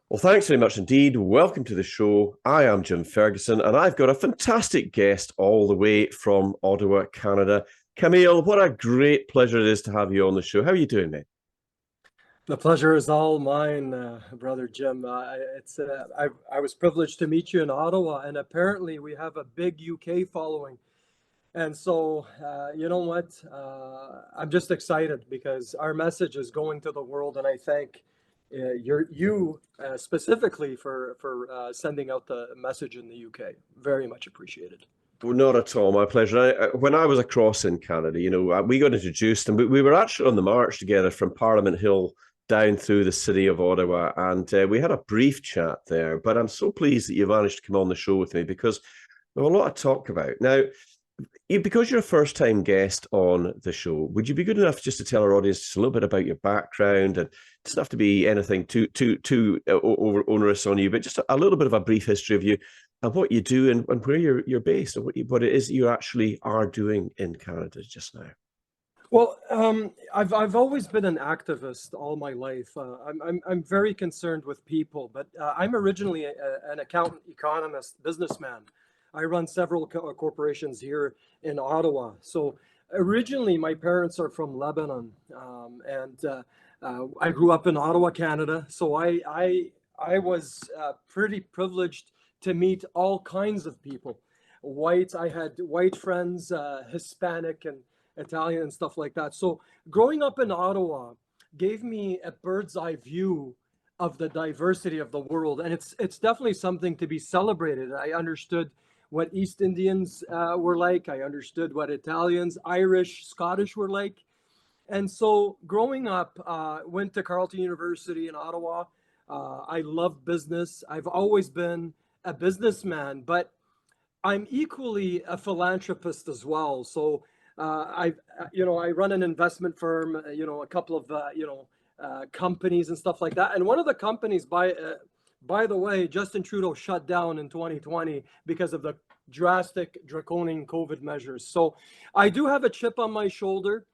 Well, thanks very much indeed. Welcome to the show. I am Jim Ferguson, and I've got a fantastic guest all the way from Ottawa, Canada. Kamel, what a great pleasure it is to have you on the show. How are you doing, mate? The pleasure is all mine, brother Jim. I was privileged to meet you in Ottawa, and apparently we have a big UK following. And so, you know what? I'm just excited because our message is going to the world, and I thank you specifically for sending out the message in the UK. Very much appreciated. Well, not at all. My pleasure. When I was across in Canada, we got introduced, and we were actually on the march together from Parliament Hill down through the city of Ottawa, and we had a brief chat there. But I'm so pleased that you managed to come on the show with me because we have a lot to talk about now. Because you're a first-time guest on the show, would you be good enough just to tell our audience just a little bit about your background? And it doesn't have to be anything too onerous on you, but just a little bit of a brief history of you and what you do and where you're based and what it is that you actually are doing in Canada just now. Well, I've always been an activist all my life. I'm very concerned with people, but I'm originally an accountant, economist, businessman. I run several corporations here in Ottawa. So originally, my parents are from Lebanon, and I grew up in Ottawa, Canada. So I was pretty privileged to meet all kinds of people. I had white friends, Hispanic and Italian and stuff like that. So growing up in Ottawa gave me a bird's eye view of the diversity of the world, and it's definitely something to be celebrated. I understood what East Indians were like. I understood what Italians, Irish, Scottish were like. And so growing up, went to Carleton University in Ottawa. I love business. I've always been a businessman, but I'm equally a philanthropist as well. So I run an investment firm, a couple of, companies and stuff like that. And one of the companies, by the way, Justin Trudeau shut down in 2020 because of the drastic draconian COVID measures. So I do have a chip on my shoulder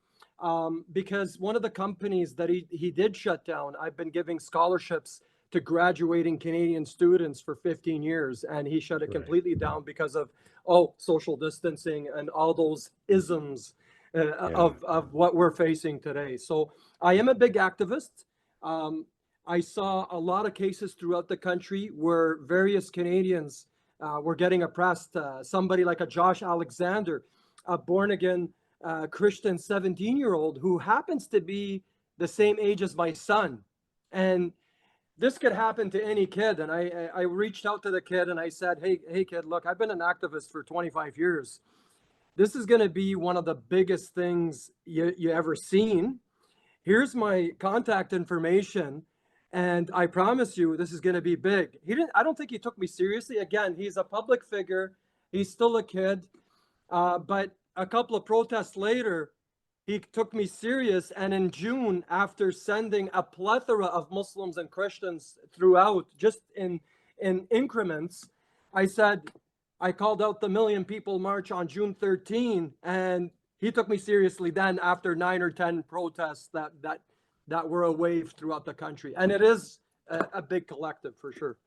because one of the companies that he did shut down, I've been giving scholarships to graduating Canadian students for 15 years, and he shut it completely down because of social distancing and all those isms of what we're facing today. So I am a big activist. I saw a lot of cases throughout the country where various Canadians were getting oppressed. Somebody like a Josh Alexander, a born-again Christian 17-year-old who happens to be the same age as my son. And this could happen to any kid. And I reached out to the kid and I said, hey kid, look, I've been an activist for 25 years. This is going to be one of the biggest things you ever seen. Here's my contact information. And I promise you, this is going to be big. I don't think he took me seriously. Again, he's a public figure. He's still a kid. But a couple of protests later, he took me serious. And in June, after sending a plethora of Muslims and Christians throughout, just in increments, I called out the Million People March on June 13. And he took me seriously then after 9 or 10 protests that were a wave throughout the country. And it is a big collective for sure.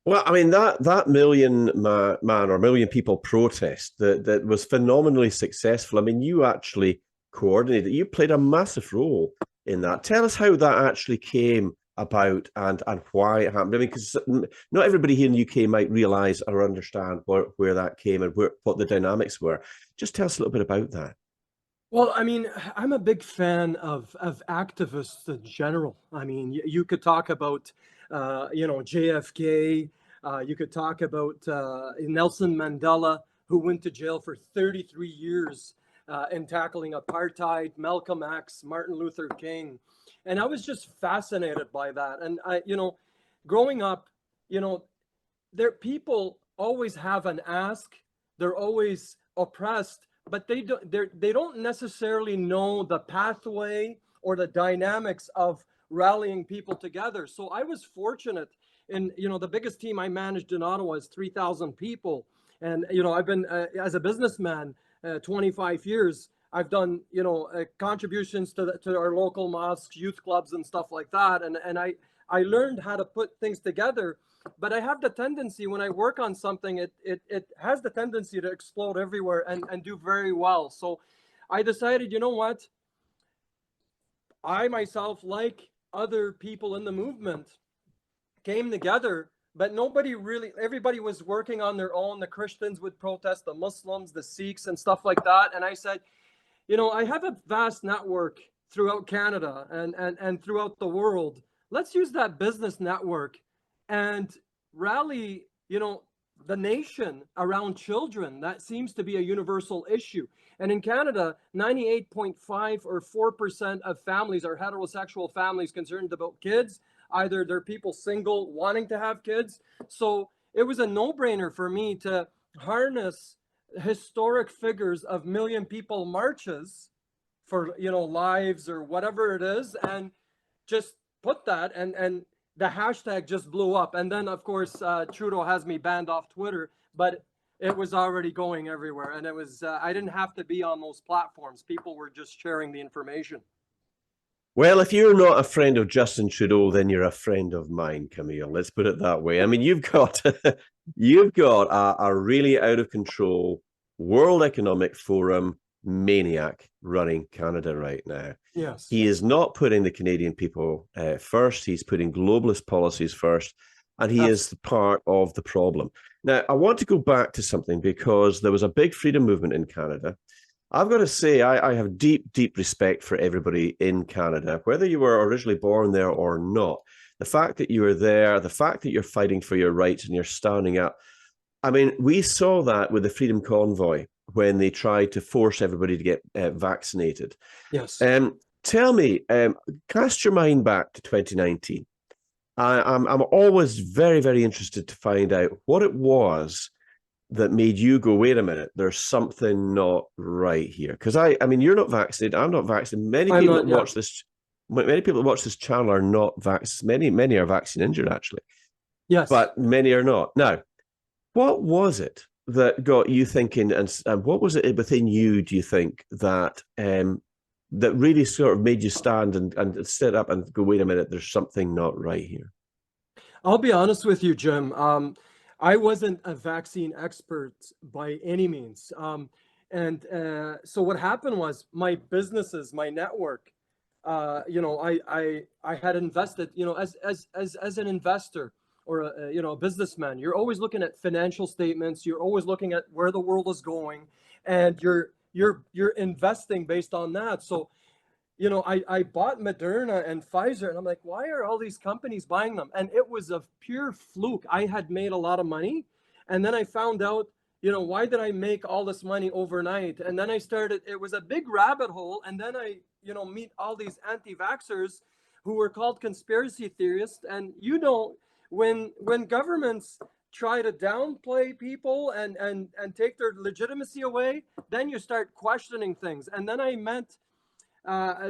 Well, I mean, that million man or million people protest that was phenomenally successful. I mean, you actually coordinated, you played a massive role in that. Tell us how that actually came about and why it happened. I mean, because not everybody here in the UK might realize or understand where that came and what the dynamics were. Just tell us a little bit about that. Well, I mean, I'm a big fan of activists in general. I mean, you could talk about, JFK. You could talk about Nelson Mandela, who went to jail for 33 years in tackling apartheid, Malcolm X, Martin Luther King. And I was just fascinated by that. And growing up, people always have an ask. They're always oppressed, but they don't necessarily know the pathway or the dynamics of rallying people together. So I was fortunate in, the biggest team I managed in Ottawa is 3,000 people. And, I've been, as a businessman, 25 years, I've done, contributions to our local mosques, youth clubs and stuff like that. And I learned how to put things together. But I have the tendency, when I work on something, it has the tendency to explode everywhere and do very well. So I decided, you know what? I myself, like other people in the movement, came together, but nobody really, everybody was working on their own. The Christians would protest, the Muslims, the Sikhs, and stuff like that. And I said, you know, I have a vast network throughout Canada and throughout the world. Let's use that business network and rally, you know, the nation around children. That seems to be a universal issue. And in Canada, 98.5 or 4% of families are heterosexual families concerned about kids. Either they're people single wanting to have kids. So it was a no-brainer for me to harness historic figures of million people marches for, you know, lives or whatever it is, and just put that, and the hashtag just blew up. And then of course Trudeau has me banned off Twitter, but it was already going everywhere, and it was I didn't have to be on those platforms. People were just sharing the information. Well, if you're not a friend of Justin Trudeau, then you're a friend of mine, Kamel. Let's put it that way. I mean, you've got you've got a really out of control World Economic Forum maniac running Canada right now. Yes. He is not putting the Canadian people first. He's putting globalist policies first, and he is part of the problem. Now, I want to go back to something, because there was a big freedom movement in Canada. I've got to say, I have deep, deep respect for everybody in Canada, whether you were originally born there or not. The fact that you are there, the fact that you're fighting for your rights and you're standing up. I mean, we saw that with the Freedom Convoy when they tried to force everybody to get vaccinated. Yes. Tell me, cast your mind back to 2019. I'm always very, very interested to find out what it was that made you go, wait a minute, there's something not right here. Because I mean, you're not vaccinated, I'm not vaccinated. Many people that watch this channel are not vaccinated. Many are vaccine injured, actually. Yes. But many are not. Now, what was it that got you thinking, and what was it within you, do you think, that that really sort of made you stand and sit up and go, wait a minute, there's something not right here? I'll be honest with you, Jim. I wasn't a vaccine expert by any means. So what happened was my businesses, my network, you know, I had invested, you know, as an investor or you know, a businessman, you're always looking at financial statements. You're always looking at where the world is going, and you're investing based on that. So, you know, I bought Moderna and Pfizer, and I'm like, why are all these companies buying them? And it was a pure fluke. I had made a lot of money, and then I found out, you know, why did I make all this money overnight? And then I started, it was a big rabbit hole. And then I, you know, meet all these anti-vaxxers who were called conspiracy theorists. And, you know, when governments try to downplay people and take their legitimacy away, then you start questioning things. And then I met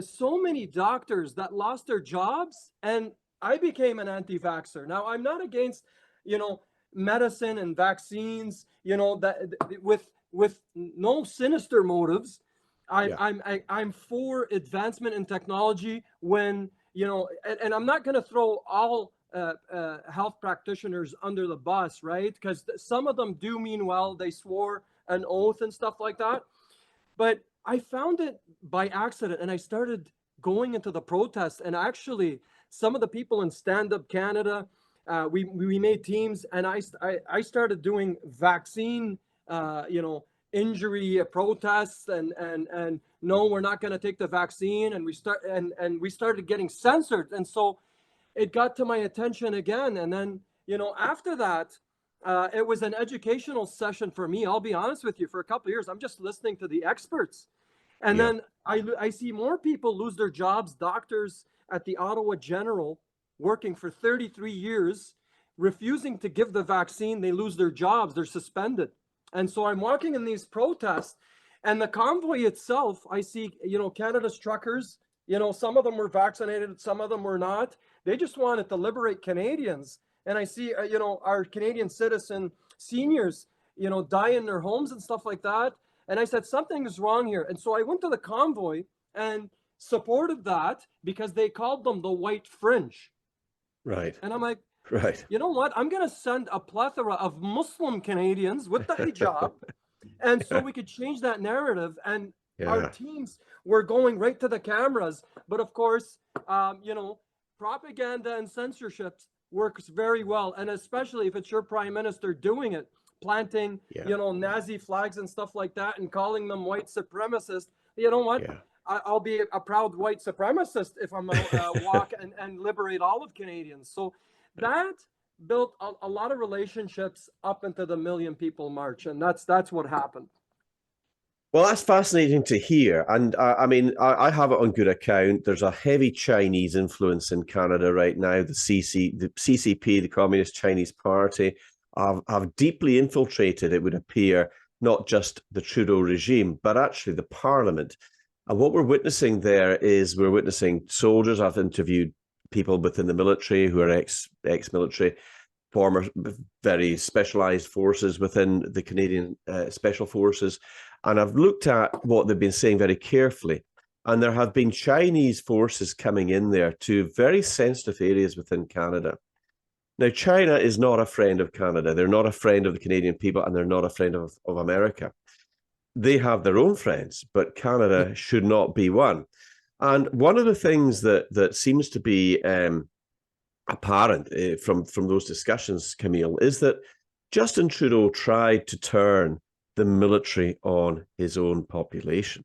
so many doctors that lost their jobs, and I became an anti-vaxxer. Now, I'm not against, you know, medicine and vaccines, you know, that with no sinister motives. I'm for advancement in technology when, you know, and I'm not going to throw all health practitioners under the bus, right? Because some of them do mean well. They swore an oath and stuff like that. But I found it by accident, and I started going into the protests. And actually, some of the people in Stand Up Canada, we made teams, and I started doing vaccine, you know, injury protests, and no, we're not going to take the vaccine, and we started getting censored, and so it got to my attention again. And then, you know, after that, it was an educational session for me. I'll be honest with you. For a couple of years, I'm just listening to the experts. And then I see more people lose their jobs, doctors at the Ottawa General working for 33 years, refusing to give the vaccine. They lose their jobs. They're suspended. And so I'm walking in these protests, and the convoy itself, I see, you know, Canada's truckers, you know, some of them were vaccinated, some of them were not. They just wanted to liberate Canadians. And I see, you know, our Canadian citizen seniors, you know, die in their homes and stuff like that. And I said, something is wrong here. And so I went to the convoy and supported that, because they called them the white fringe. Right. And I'm like, Right. you know what? I'm going to send a plethora of Muslim Canadians with the hijab. And so Yeah. we could change that narrative. And our Yeah. teams were going right to the cameras. But of course, propaganda and censorship works very well. And especially if it's your prime minister doing it, planting, Yeah. Nazi flags and stuff like that and calling them white supremacists. You know what? Yeah. I'll be a proud white supremacist if I'm going to walk and liberate all of Canadians. So that built a lot of relationships up into the Million People March, and that's what happened. Well, that's fascinating to hear. And I mean, I have it on good account. There's a heavy Chinese influence in Canada right now. The CCP, the Communist Chinese Party, have deeply infiltrated, it would appear, not just the Trudeau regime, but actually the parliament. And what we're witnessing there is we're witnessing soldiers. I've interviewed people within the military who are ex-military, former very specialized forces within the Canadian Special Forces. And I've looked at what they've been saying very carefully. And there have been Chinese forces coming in there to very sensitive areas within Canada. Now, China is not a friend of Canada. They're not a friend of the Canadian people, and they're not a friend of America. They have their own friends, but Canada should not be one. And one of the things that seems to be apparent from those discussions, Kamel, is that Justin Trudeau tried to turn the military on his own population.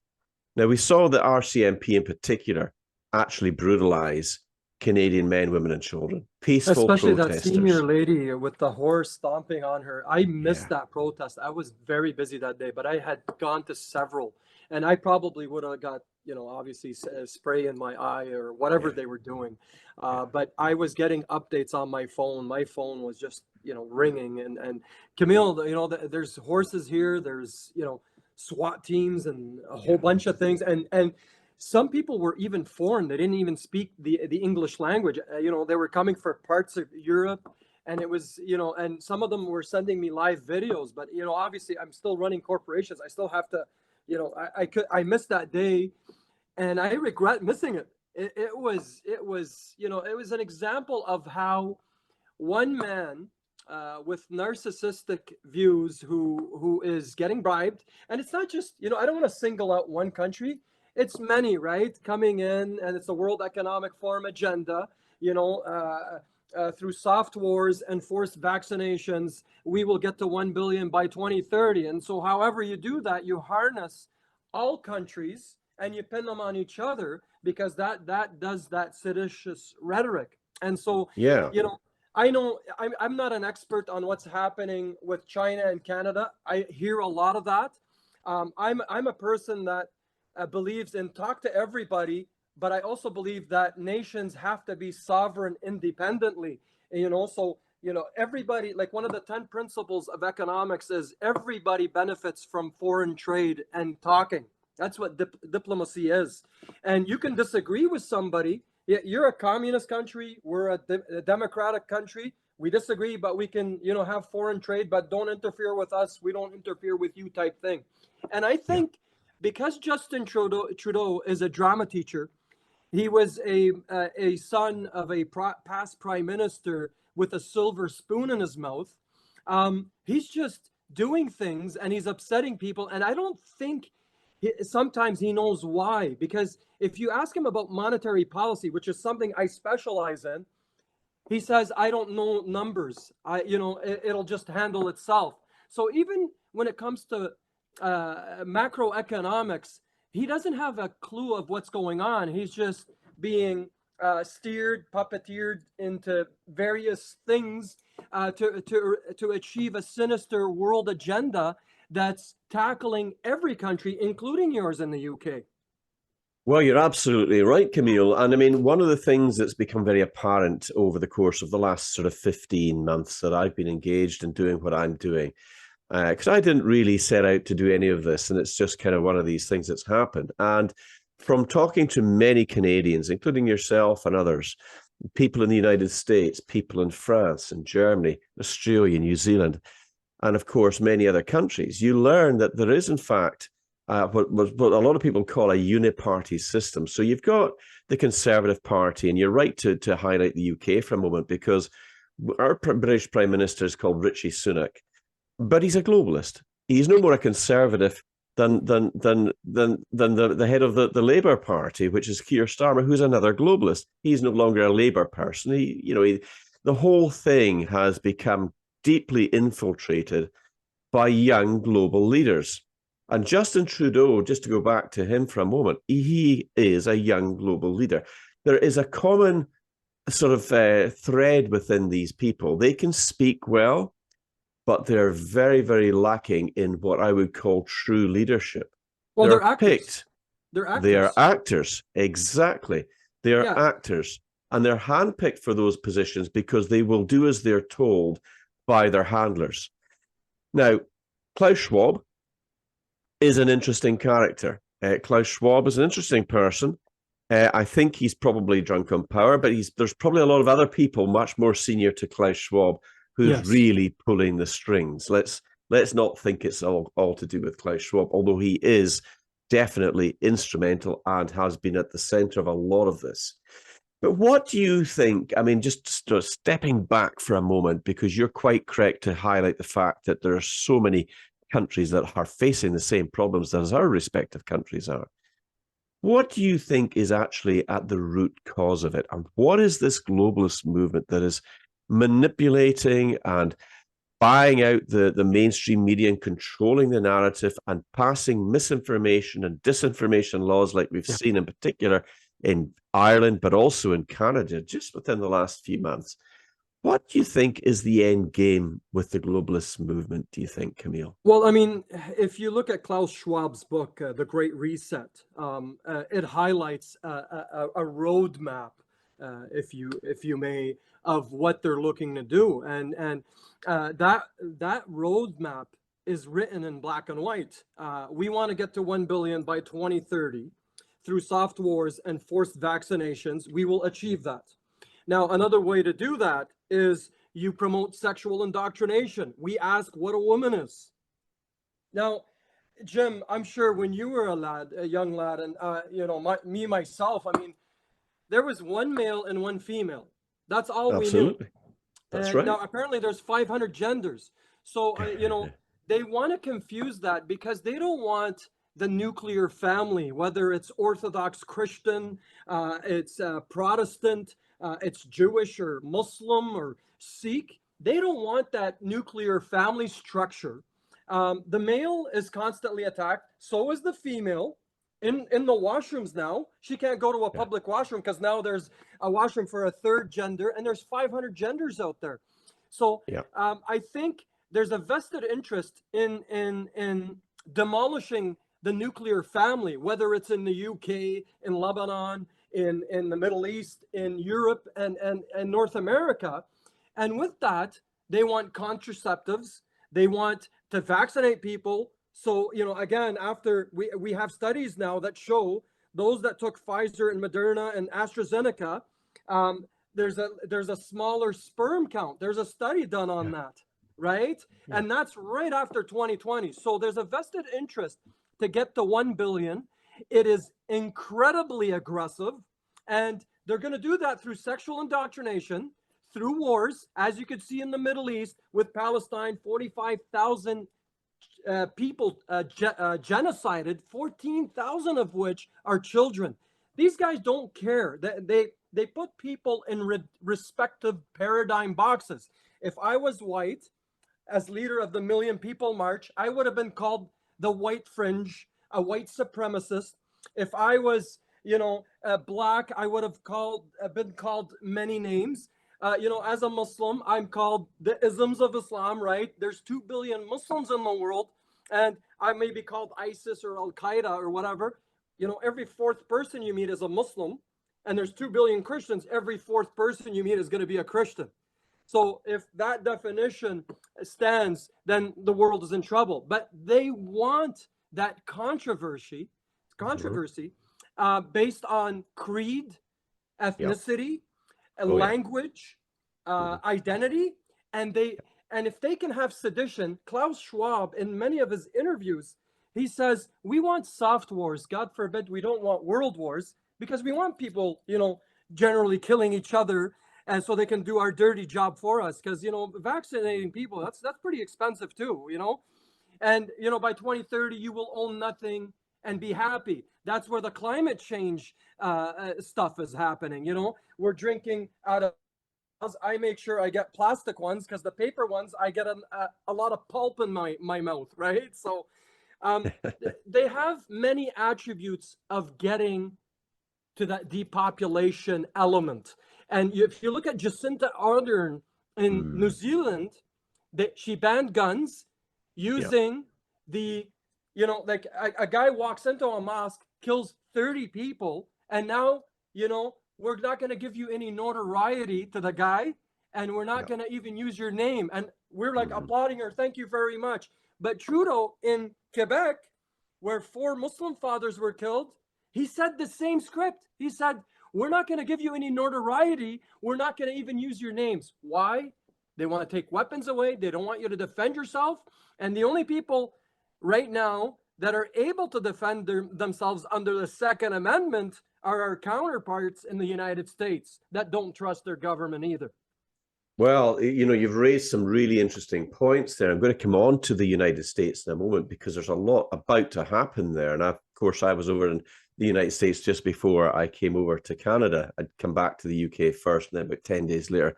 Now, we saw the RCMP in particular actually brutalize Canadian men, women, and children, peaceful Especially that protesters. senior lady with the horse stomping on her. I missed that protest. I was very busy that day, but I had gone to several, and I probably would have got, obviously spray in my eye or whatever they were doing. But I was getting updates on my phone. My phone was just, ringing. And Kamel, there's horses here. There's, SWAT teams and a whole bunch of things. And some people were even foreign. They didn't even speak the English language. They were coming from parts of Europe, and it was, and some of them were sending me live videos. But obviously, I'm still running corporations. I still have to, I missed that day, and I regret missing it. It was an example of how one man with narcissistic views who is getting bribed, and it's not just, I don't want to single out one country. It's many, right, coming in, and it's the World Economic Forum agenda, through soft wars and forced vaccinations, we will get to 1 billion by 2030. And so however you do that, you harness all countries and you pin them on each other, because that does that seditious rhetoric. And so, I know I'm not an expert on what's happening with China and Canada. I hear a lot of that. I'm a person that believes in talk to everybody, but I also believe that nations have to be sovereign independently. So everybody, like one of the 10 principles of economics is everybody benefits from foreign trade and talking. That's what diplomacy is. And you can disagree with somebody. You're a communist country. We're a democratic country. We disagree, but we can, have foreign trade, but don't interfere with us. We don't interfere with you type thing. And I think because Justin Trudeau is a drama teacher, he was a son of a past prime minister with a silver spoon in his mouth. He's just doing things and he's upsetting people. And I don't think sometimes he knows why, because if you ask him about monetary policy, which is something I specialize in, he says, I don't know numbers. It'll just handle itself. So even when it comes to macroeconomics, he doesn't have a clue of what's going on. He's just being steered, puppeteered into various things to achieve a sinister world agenda that's tackling every country, including yours in the UK. Well, you're absolutely right, Kamel. And I mean, one of the things that's become very apparent over the course of the last sort of 15 months that I've been engaged in doing what I'm doing, because I didn't really set out to do any of this, and it's just kind of one of these things that's happened. And from talking to many Canadians, including yourself and others, people in the United States, people in France and Germany, Australia, New Zealand, and of course, many other countries, you learn that there is, in fact, what a lot of people call a uniparty system. So you've got the Conservative Party, and you're right to highlight the UK for a moment, because our British Prime Minister is called Rishi Sunak, but he's a globalist. He's no more a Conservative than the head of the Labour Party, which is Keir Starmer, who's another globalist. He's no longer a Labour person. The whole thing has become deeply infiltrated by young global leaders. And Justin Trudeau, just to go back to him for a moment, he is a young global leader. There is a common sort of thread within these people. They can speak well, but they're very, very lacking in what I would call true leadership. Well, they're actors. Picked. They're actors. They are actors. Exactly. They are Yeah. actors. And they're handpicked for those positions because they will do as they're told by their handlers. Now, Klaus Schwab is an interesting character. Klaus Schwab is an interesting person. I think he's probably drunk on power, but there's probably a lot of other people much more senior to Klaus Schwab who's really pulling the strings. Let's not think it's all to do with Klaus Schwab, although he is definitely instrumental and has been at the center of a lot of this. But what do you think? I mean, just stepping back for a moment, because you're quite correct to highlight the fact that there are so many countries that are facing the same problems as our respective countries are. What do you think is actually at the root cause of it? And what is this globalist movement that is manipulating and buying out the mainstream media and controlling the narrative and passing misinformation and disinformation laws like we've seen in particular in Ireland, but also in Canada just within the last few months? What do you think is the end game with the globalist movement, do you think, Kamel? Well, I mean, if you look at Klaus Schwab's book, The Great Reset, it highlights a roadmap, if you may, of what they're looking to do. And that roadmap is written in black and white. We want to get to 1 billion by 2030 through soft wars and forced vaccinations. We will achieve that. Now, another way to do that is you promote sexual indoctrination. We ask what a woman is. Now, Jim, I'm sure when you were a young lad, and myself, I mean, there was one male and one female. That's all we knew. That's right. Now, apparently there's 500 genders. So, they want to confuse that because they don't want the nuclear family, whether it's Orthodox Christian, it's Protestant, it's Jewish or Muslim or Sikh. They don't want that nuclear family structure. The male is constantly attacked. So is the female. In the washrooms now, she can't go to a public washroom because now there's a washroom for a third gender, and there's 500 genders out there. So I think there's a vested interest in demolishing the nuclear family, whether it's in the UK, in Lebanon, in the Middle East, in Europe, and North America. And with that, they want contraceptives. They want to vaccinate people. So, again, after we have studies now that show those that took Pfizer and Moderna and AstraZeneca, there's a smaller sperm count. There's a study done on that, right? And that's right after 2020. So there's a vested interest to get to 1 billion. It is incredibly aggressive, and they're going to do that through sexual indoctrination, through wars, as you could see in the Middle East with Palestine, 45,000 people genocided, 14,000 of which are children. These guys don't care. They put people in respective paradigm boxes. If I was white, as leader of the Million People March, I would have been called the white fringe, a white supremacist. If I was, black, I would have been called many names. As a Muslim, I'm called the isms of Islam, right? There's 2 billion Muslims in the world, and I may be called ISIS or Al-Qaeda or whatever. Every fourth person you meet is a Muslim, and there's 2 billion Christians. Every fourth person you meet is going to be a Christian. So if that definition stands, then the world is in trouble. But they want that controversy based on creed, ethnicity, language, identity, and if they can have sedition. Klaus Schwab, in many of his interviews, he says, we want soft wars. God forbid we don't want world wars. because we want people, generally killing each other, and so they can do our dirty job for us. Because vaccinating people, that's pretty expensive too. And by 2030, you will own nothing and be happy. That's where the climate change stuff is happening. We're drinking out of. I make sure I get plastic ones, because the paper ones, I get a lot of pulp in my mouth, right? So they have many attributes of getting to that depopulation element. And if you look at Jacinda Ardern in New Zealand, she banned guns using the, like a guy walks into a mosque, kills 30 people, and now, we're not going to give you any notoriety to the guy, and we're not going to even use your name. And we're like applauding her, thank you very much. But Trudeau in Quebec, where 4 Muslim fathers were killed, he said the same script. He said, we're not going to give you any notoriety. We're not going to even use your names. Why? They want to take weapons away. They don't want you to defend yourself. And the only people right now that are able to defend themselves under the Second Amendment are our counterparts in the United States that don't trust their government either. Well, you've raised some really interesting points there. I'm going to come on to the United States in a moment, because there's a lot about to happen there. And of course, I was over in the United States just before I came over to Canada. I'd come back to the UK first, and then about 10 days later,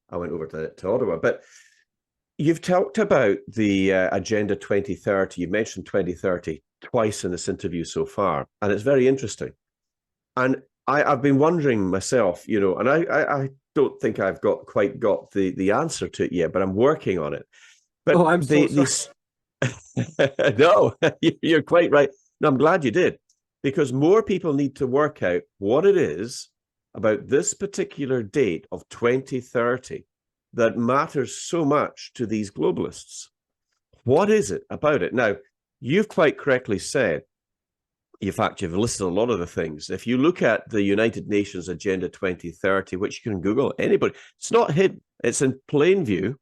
I went over to Ottawa. But you've talked about the Agenda 2030. You've mentioned 2030 twice in this interview so far, and it's very interesting. And I've been wondering myself, and I don't think I've quite got the answer to it yet, but I'm working on it. But I'm so sorry. No, you're quite right. No, I'm glad you did, because more people need to work out what it is about this particular date of 2030 that matters so much to these globalists. What is it about it? Now, you've quite correctly said, in fact, you've listed a lot of the things. If you look at the United Nations Agenda 2030, which you can Google, anybody, it's not hidden, it's in plain view.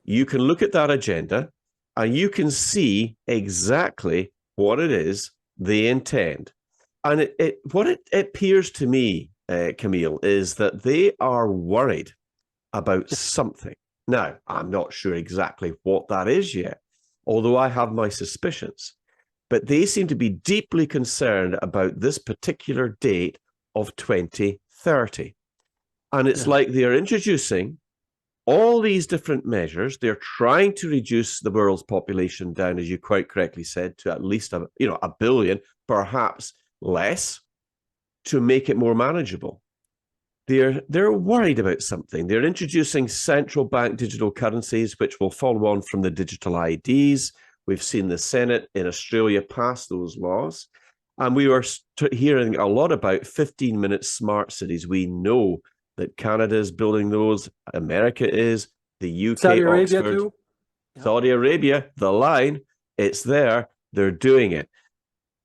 You can look at that agenda and you can see exactly what it is they intend. And what it appears to me, Kamel, is that they are worried about something. Now, I'm not sure exactly what that is yet, although I have my suspicions. But they seem to be deeply concerned about this particular date of 2030. And it's like they're introducing all these different measures. They're trying to reduce the world's population down, as you quite correctly said, to at least a billion, perhaps less, to make it more manageable. They're worried about something. They're introducing central bank digital currencies, which will follow on from the digital IDs. We've seen the Senate in Australia pass those laws. And we were hearing a lot about 15-minute smart cities. We know that Canada is building those. America is. The UK, Saudi Arabia Oxford, too. Saudi Arabia, the line, it's there. They're doing it.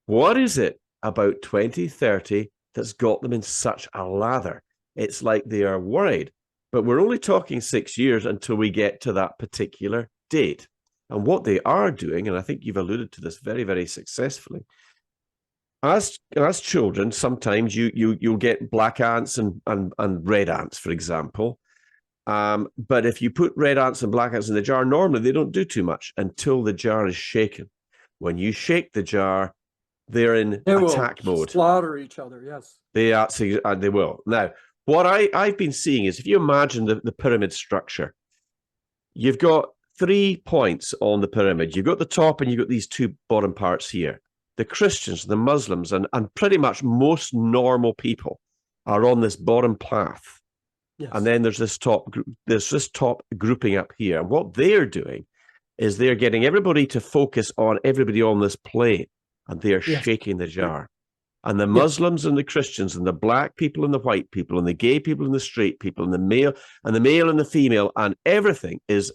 What is it about 2030 that's got them in such a lather? It's like they are worried. But we're only talking 6 years until we get to that particular date. And what they are doing, and I think you've alluded to this very, very successfully, as children, sometimes you'll get black ants and red ants, for example. But if you put red ants and black ants in the jar, normally they don't do too much until the jar is shaken. When you shake the jar, they're in attack mode. Slaughter each other, yes. They will. Now, what I've been seeing is, if you imagine the pyramid structure, you've got 3 points on the pyramid. You've got the top and you've got these 2 bottom parts here. The Christians, the Muslims, and pretty much most normal people are on this bottom path. Yes. And then there's this top grouping up here. And what they're doing is they're getting everybody to focus on everybody on this plane, and they're shaking the jar. And the Muslims and the Christians and the black people and the white people and the gay people and the straight people and the male and the female, and everything is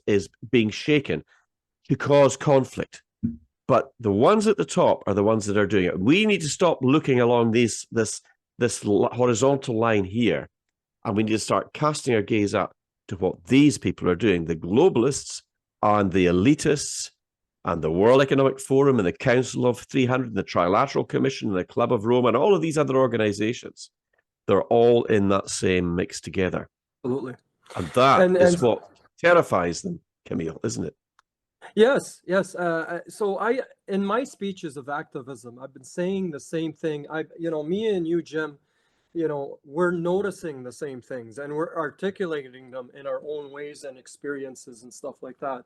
being shaken to cause conflict. But the ones at the top are the ones that are doing it. We need to stop looking along this horizontal line here, and we need to start casting our gaze up to what these people are doing. The globalists and the elitists, and the World Economic Forum and the Council of 300 and the Trilateral Commission and the Club of Rome and all of these other organizations, they're all in that same mix together. Absolutely. And that And is what terrifies them, Kamel, isn't it? yes, yes. So in my speeches of activism, I've been saying the same thing. Me and you, Jim, we're noticing the same things and we're articulating them in our own ways and experiences and stuff like that.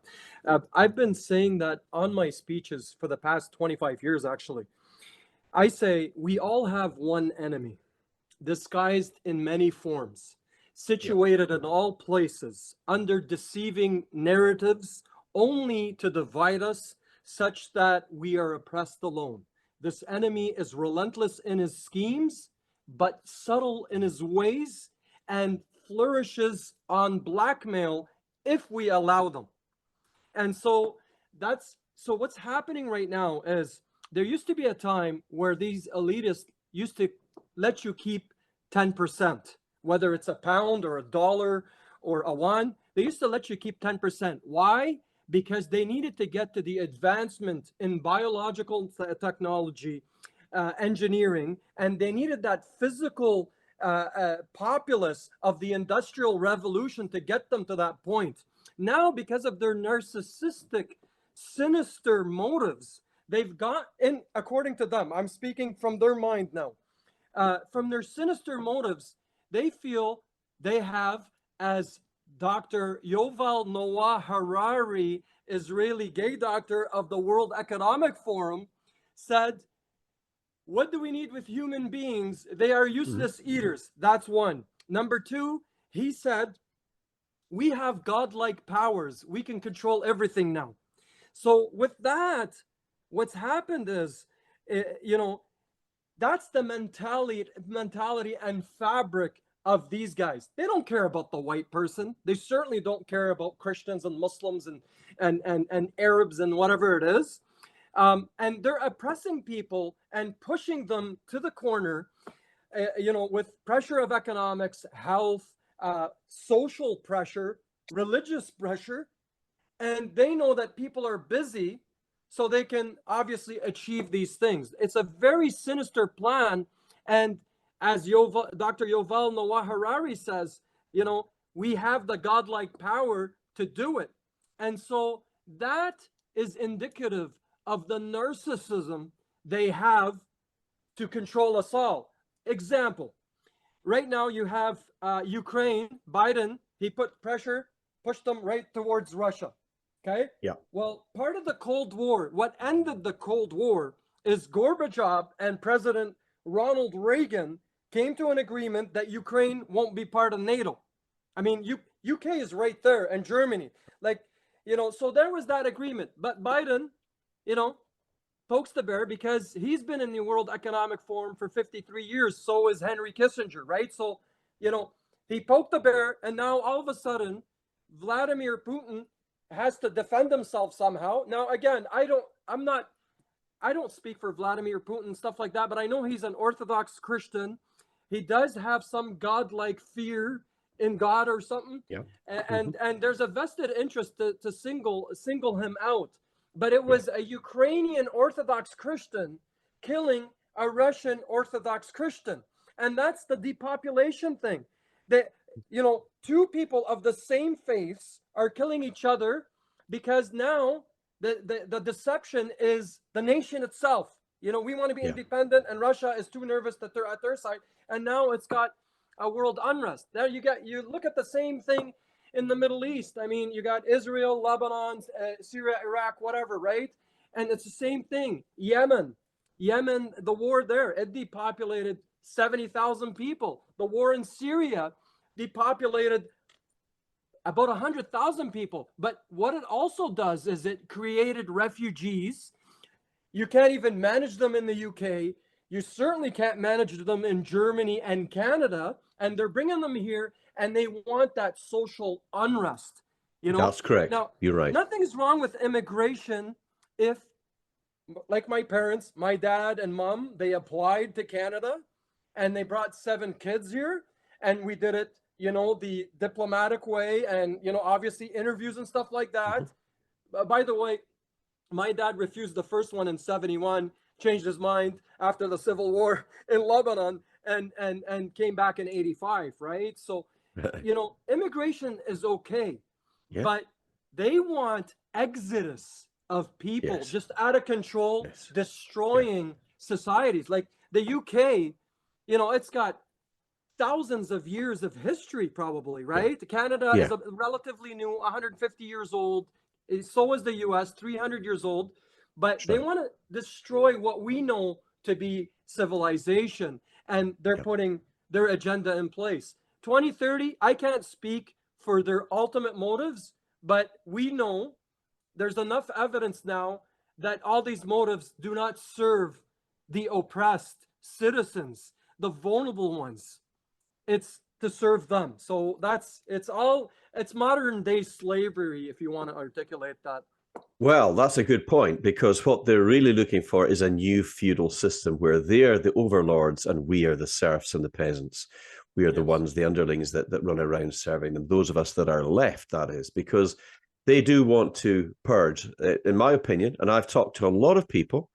I've been saying that on my speeches for the past 25 years, actually. I say we all have one enemy, disguised in many forms, situated in all places, under deceiving narratives, only to divide us such that we are oppressed alone. This enemy is relentless in his schemes, but subtle in his ways, and flourishes on blackmail if we allow them. And so what's happening right now is there used to be a time where these elitists used to let you keep 10%, whether it's a pound or a dollar or a yuan. They used to let you keep 10%. Why? Because they needed to get to the advancement in biological technology, engineering, and they needed that physical populace of the Industrial Revolution to get them to that point. Now, because of their narcissistic, sinister motives, they've got, in according to them, I'm speaking from their mind now, from their sinister motives, they feel they have, as Dr. Yuval Noah Harari, Israeli gay doctor of the World Economic Forum, said, what do we need with human beings? They are useless eaters. That's one. Number two, he said, we have godlike powers. We can control everything now. So with that, what's happened is, that's the mentality and fabric of these guys. They don't care about the white person. They certainly don't care about Christians and Muslims and Arabs and whatever it is. And they're oppressing people and pushing them to the corner, with pressure of economics, health, social pressure, religious pressure. And they know that people are busy, so they can obviously achieve these things. It's a very sinister plan. And as Dr. Yuval Noah Harari says, we have the godlike power to do it. And so that is indicative of the narcissism they have to control us all. Example, right now you have Ukraine, Biden, he pushed them right towards Russia. Okay? Yeah. Well, part of the Cold War, what ended the Cold War is Gorbachev and President Ronald Reagan came to an agreement that Ukraine won't be part of NATO. I mean, UK is right there, and Germany. So there was that agreement. But Biden, pokes the bear because he's been in the World Economic Forum for 53 years. So is Henry Kissinger, right? So, he poked the bear, and now all of a sudden, Vladimir Putin has to defend himself somehow. Now, again, I don't speak for Vladimir Putin and stuff like that, but I know he's an Orthodox Christian. He does have some godlike fear in God or something. Yeah. And there's a vested interest to single him out. But it was a Ukrainian Orthodox Christian killing a Russian Orthodox Christian. And that's the depopulation thing. That, two people of the same faiths are killing each other because now the deception is the nation itself. We want to be independent, and Russia is too nervous that they're at their side. And now it's got a world unrest. There you look at the same thing in the Middle East. I mean, you got Israel, Lebanon, Syria, Iraq, whatever, right? And it's the same thing. Yemen, the war there, it depopulated 70,000 people. The war in Syria depopulated about 100,000 people. But what it also does is it created refugees. You can't even manage them in the UK. You certainly can't manage them in Germany and Canada. And they're bringing them here, and they want that social unrest. That's correct. Now, you're right. Nothing's wrong with immigration if, like my parents, my dad and mom, they applied to Canada and they brought 7 kids here, and we did it, the diplomatic way, and, obviously interviews and stuff like that. By the way, My dad refused the first one in 71, changed his mind after the civil war in Lebanon, and came back in 85, right? So, Right. immigration is okay, Yeah. but they want exodus of people Yes. just out of control, Yes. Yeah. destroying societies. Like the UK, it's got thousands of years of history, probably, Yeah. right? Canada is Yeah. a relatively new, 150 years old. So is the US, 300 years old. But That's they right. want to destroy what we know to be civilization, and they're Yeah. putting their agenda in place. 2030, I can't speak for their ultimate motives, but we know there's enough evidence now that all these motives do not serve the oppressed citizens, the vulnerable ones. It's to serve them. So it's modern day slavery, if you want to articulate that. Well, that's a good point, because what they're really looking for is a new feudal system where they are the overlords and we are the serfs and the peasants. We are the Yes. ones, the underlings that run around serving them. Those of us that are left, that is, because they do want to purge, in my opinion. And I've talked to a lot of people.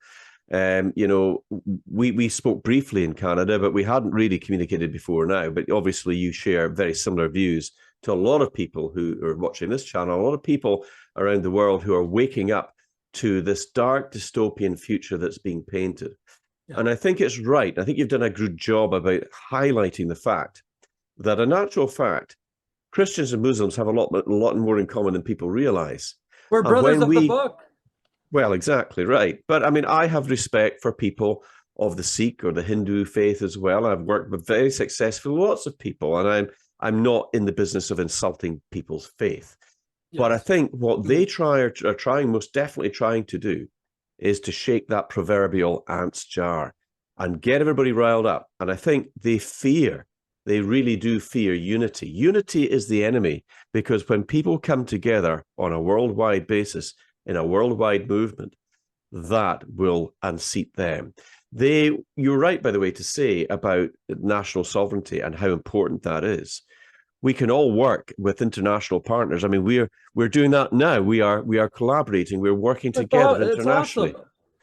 We spoke briefly in Canada, but we hadn't really communicated before now. But obviously, you share very similar views to a lot of people who are watching this channel, a lot of people around the world who are waking up to this dark dystopian future that's being painted. Yeah. And I think it's right. I think you've done a good job about highlighting the fact that, in actual fact, Christians and Muslims have a lot more in common than people realize. We're And brothers when of the we book. well, exactly right. But I mean, I have respect for people of the Sikh or the Hindu faith as well. I've worked with very successful lots of people, and I'm not in the business of insulting people's faith. But I Yes. think what they are trying, most definitely trying to do, is to shake that proverbial ant's jar and get everybody riled up. And I think they really do fear unity. Unity is the enemy, because when people come together on a worldwide basis, in a worldwide movement, that will unseat them. You're right, by the way, to say about national sovereignty and how important that is. We can all work with international partners. I mean, we're doing that now. We are collaborating. We're working together It's awesome. internationally.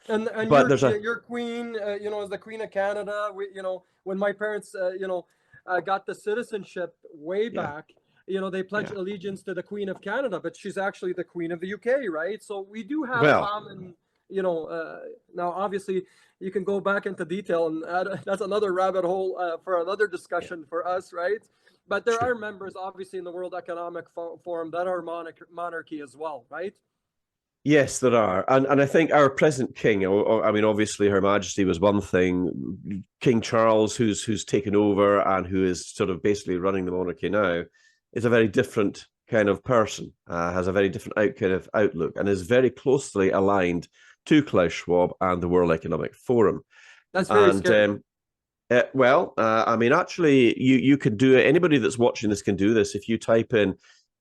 And But there's a your queen, is the Queen of Canada. When my parents, got the citizenship way yeah, back, they pledged yeah. allegiance to the Queen of Canada, but she's actually the Queen of the UK, right? So we do have Well, common, now obviously you can go back into detail, and that's another rabbit hole for another yeah, discussion for us, right? But there true. are members, obviously, in the World Economic Forum that are monarchy as well, right? Yes, there are, and I think our present king. I mean, obviously, Her Majesty was one thing. King Charles, who's taken over and who is sort of basically running the monarchy now, is a very different kind of person. Has a very different kind of outlook, and is very closely aligned to Klaus Schwab and the World Economic Forum. That's very And scary. I mean, actually, you can do it. Anybody that's watching this can do this. If you type in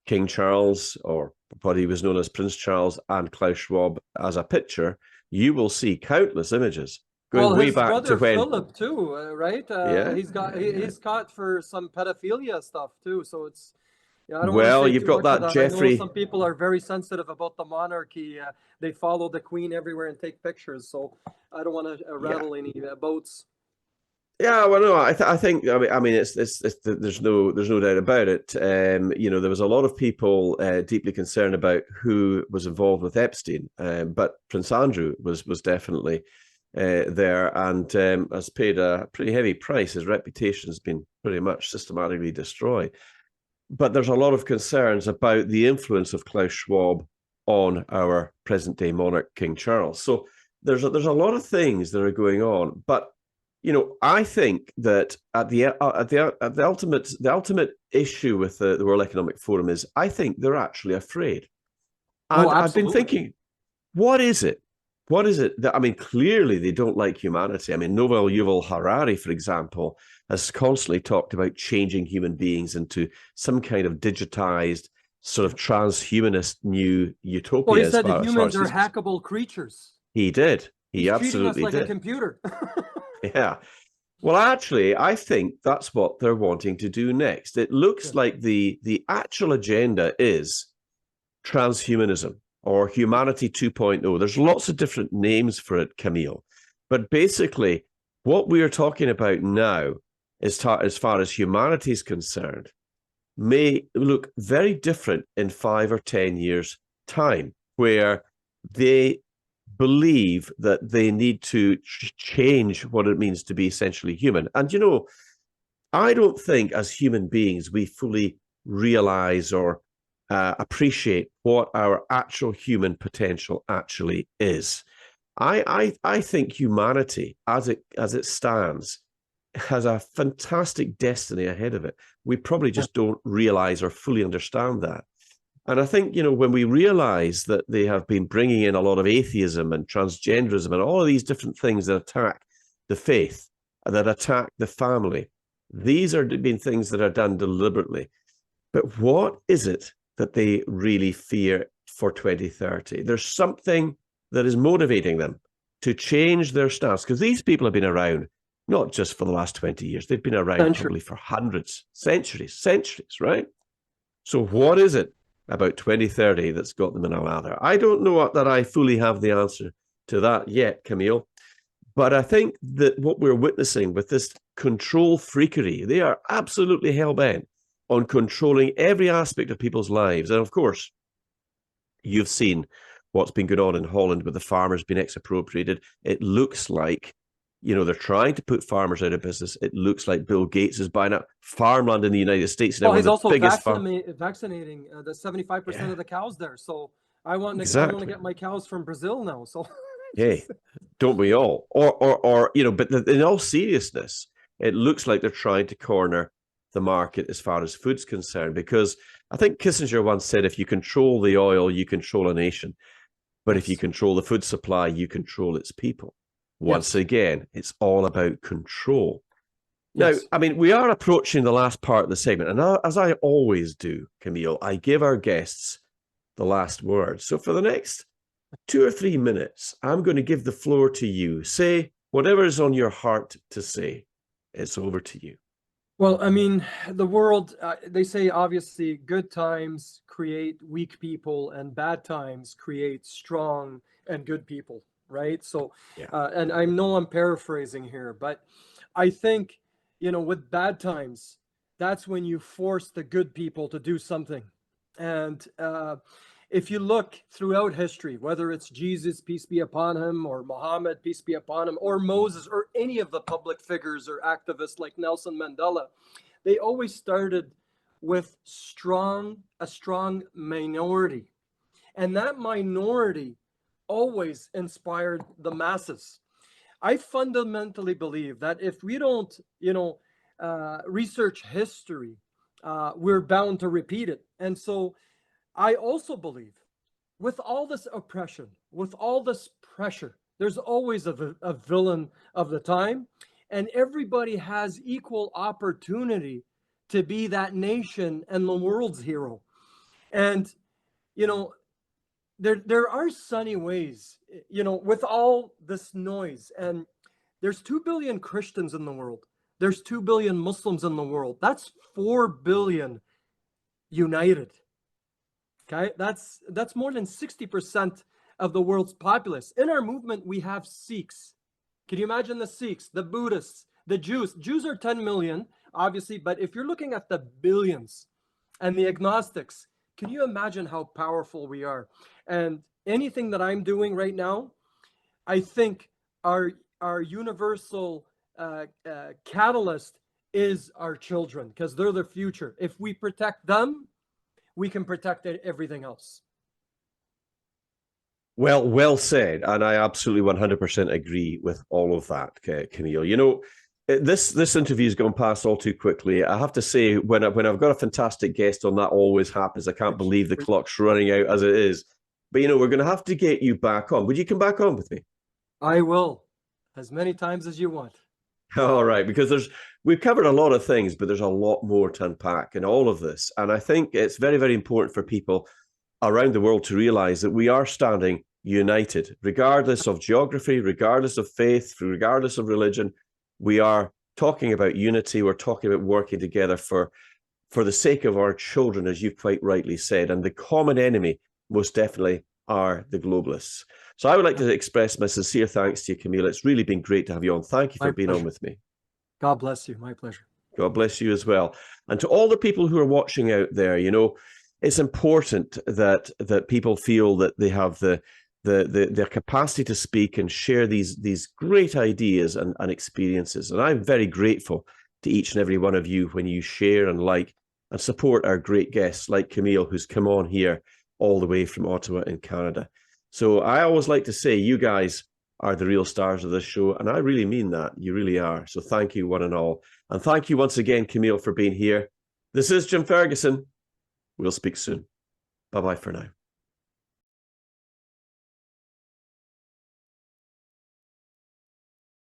King Charles, or what he was known as Prince Charles, and Klaus Schwab as a picture, you will see countless images going Well, way his back to brother when. Philip too, right? Yeah, yeah. He's caught for some pedophilia stuff too. So it's, yeah, I don't want to Well, say you've too got much of that that. I know some Jeffrey. people are very sensitive about the monarchy. They follow the queen everywhere and take pictures. So I don't want to Yeah, rattle any boats. yeah. Well, no, I think. I mean, it's there's no doubt about it. There was a lot of people deeply concerned about who was involved with Epstein, but Prince Andrew was definitely there, and has paid a pretty heavy price. His reputation has been pretty much systematically destroyed. But there's a lot of concerns about the influence of Klaus Schwab on our present day monarch, King Charles. So there's a lot of things that are going on. But I think that at the ultimate issue with the World Economic Forum is, I think they're actually afraid. Oh, And I've been absolutely. thinking, what is it? What is it that, I mean, clearly they don't like humanity. I mean, Novel Yuval Harari, for example, has constantly talked about changing human beings into some kind of digitized, sort of transhumanist new Well, he utopia, said that as far humans as are he's concerned. hackable creatures. He did. He He's treating us absolutely like a did. computer. Yeah. Well, actually, I think that's what they're wanting to do next. It looks like the actual agenda is transhumanism. or humanity 2.0. There's lots of different names for it, Kamel. But basically, what we are talking about now, as far as humanity is concerned, may look very different in 5 or 10 years' time, where they believe that they need to change what it means to be essentially human. And, you know, I don't think as human beings we fully realize or appreciate what our actual human potential actually is. I think humanity, as it stands, has a fantastic destiny ahead of it. We probably just don't realize or fully understand that. And I think, you know, when we realize that they have been bringing in a lot of atheism and transgenderism and all of these different things that attack the faith, that attack the family, these are been things that are done deliberately. But what is it that they really fear for 2030? There's something that is motivating them to change their stance, because these people have been around not just for the last 20 years. They've been around probably for hundreds, centuries, right? So what is it about 2030 that's got them in a lather? I don't know that I fully have the answer to that yet, Kamel. But I think that what we're witnessing with this control freakery, they are absolutely hell-bent on controlling every aspect of people's lives. And of course, you've seen what's been going on in Holland with the farmers being expropriated. It looks like, you know, they're trying to put farmers out of business. It looks like Bill Gates is buying up farmland in the United States. Well, he's also vaccinating the 75% of the cows there. So I want to get my cows from Brazil now. So hey, don't we all? Or you know, but in all seriousness, it looks like they're trying to corner the market as far as food's concerned, because I think Kissinger once said, if you control the oil, you control a nation. But if you control the food supply, you control its people. Once again, it's all about control. Now, I mean, we are approaching the last part of the segment. And as I always do, Kamel, I give our guests the last word. So for the next 2 or 3 minutes, I'm going to give the floor to you. Say whatever is on your heart to say. It's over to you. Well, I mean, the world, they say, obviously, good times create weak people and bad times create strong and good people, right? So, and I know I'm paraphrasing here, but I think, you know, with bad times, that's when you force the good people to do something. And if you look throughout history, whether it's Jesus, peace be upon him, or Muhammad, peace be upon him, or Moses, or any of the public figures or activists like Nelson Mandela, they always started with a strong minority. And that minority always inspired the masses. I fundamentally believe that if we don't, you know, research history, we're bound to repeat it. And so I also believe with all this oppression, with all this pressure, there's always a villain of the time, and everybody has equal opportunity to be that nation and the world's hero. And, you know, there are sunny ways, you know, with all this noise. And there's 2 billion Christians in the world. There's 2 billion Muslims in the world. That's 4 billion united. Okay, that's more than 60% of the world's populace. In our movement, we have Sikhs. Can you imagine the Sikhs, the Buddhists, the Jews? Jews are 10 million, obviously, but if you're looking at the billions and the agnostics, can you imagine how powerful we are? And anything that I'm doing right now, I think our universal catalyst is our children, because they're the future. If we protect them, we can protect everything else. Well said. And I absolutely 100% agree with all of that, Kamel. You know, this interview has gone past all too quickly. I have to say, when I've got a fantastic guest on, that always happens. I can't believe the clock's running out as it is. But, you know, we're going to have to get you back on. Would you come back on with me? I will, as many times as you want. All right, because we've covered a lot of things, but there's a lot more to unpack in all of this. And I think it's very, very important for people around the world to realize that we are standing united, regardless of geography, regardless of faith, regardless of religion. We are talking about unity. We're talking about working together for the sake of our children, as you've quite rightly said. And the common enemy, most definitely, are the globalists. So I would like to express my sincere thanks to you, Kamel. It's really been great to have you on. Thank you for being on with me. God bless you. My pleasure. God bless you as well. And to all the people who are watching out there, you know, it's important that people feel that they have their capacity to speak and share these great ideas and experiences. And I'm very grateful to each and every one of you when you share and like and support our great guests like Kamel, who's come on here all the way from Ottawa in Canada. So I always like to say, you guys are the real stars of this show, and I really mean that. You really are. So thank you, one and all. And thank you once again, Kamel, for being here. This is Jim Ferguson. We'll speak soon. Bye-bye for now.